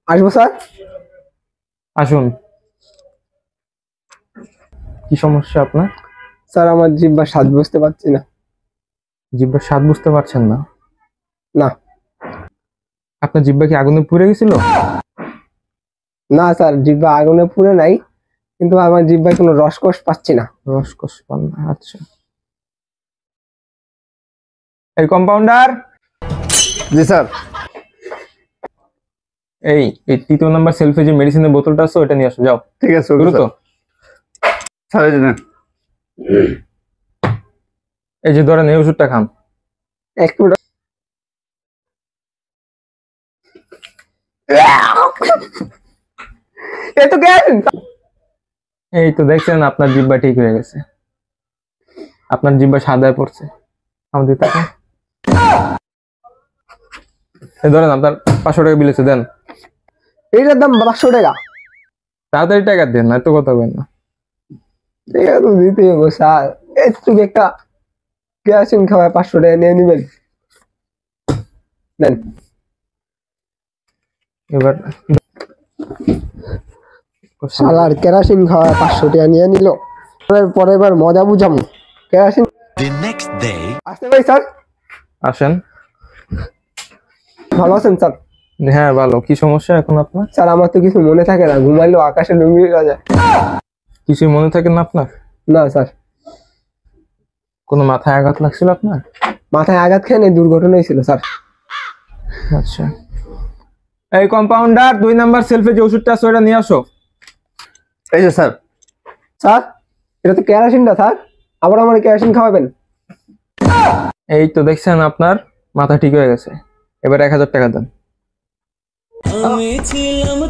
আসবো স্যার। আসুন। কি সমস্যা আপনার? স্যার আমার জিহ্বার স্বাদ বুঝতে পারছি না। জিহ্বার স্বাদ বুঝতে পারছেন না? না। আপনার জিহ্বা কি আগুনে পুড়ে গেছিল? না স্যার, জিহ্বা আগুনে পুড়ে নাই, কিন্তু আমার জিহ্বায় কোনো রসকস পাচ্ছি না। রসকস পান না? আচ্ছা। এই কম্পাউন্ডার। জি স্যার। এই 3 নাম্বার সেলফে যে মেডিসিনের বোতলটা আছে ওটা নিয়ে আসো, যাও। ঠিক আছে দ্রুত। স্যার এই যে এই যে ধরেন, এই ওষুধটা খান। এক মিনিট। এই তো কেরাসিন। এই তো দেখছেন, আপনার জিহ্বা ঠিক হয়ে গেছে। আপনার জিহ্বা সাদায় পড়ছে। আমাদের তাকে এই ধরেন, আপনার 500 টাকা বিল আছে, দেন। এইটার দাম 500 টাকা? তাড়াতাড়ি টাকা দেন, না এত কথা বলেন না। ঠিক আছে, দিতে হবে স্যার। একটু একটা কেরাসিন খাওয়ায় 500 টাকা নিয়ে নিবেন, দেন। এবার শালার কেরাসিন খাওয়ায় 500 টাকা নিয়ে নিল। পরে এবার মজা বুঝামু। কেরাসিন। আসতে পারি স্যার? আসেন। ভালো আছেন স্যার? হ্যাঁ ভালো। কি সমস্যা এখন আপনার? স্যার আমার তো কিছু মনে থাকে না, ঘুমাইলেও আকাশে লুঙ্গি যায়। কিছুই মনে থাকে না আপনার? না স্যার। কোনো মাথায় আঘাত লাগছিল আপনার? মাথায় আঘাত খেয়ে নেই, দুর্ঘটনা হয়েছিল স্যার। আচ্ছা। এই কম্পাউন্ডার, 2 নাম্বার সেলফে যে ওষুধটা আছে ওটা নিয়ে আসো। এই যে স্যার। স্যার এটা তো কেরাসিনটা স্যার, আবার আমার কেরাসিন খাওয়াবেন? এই তো দেখছেন, আপনার মাথা ঠিক হয়ে গেছে। এবার 1000 টাকা দেন। আমি ছিলাম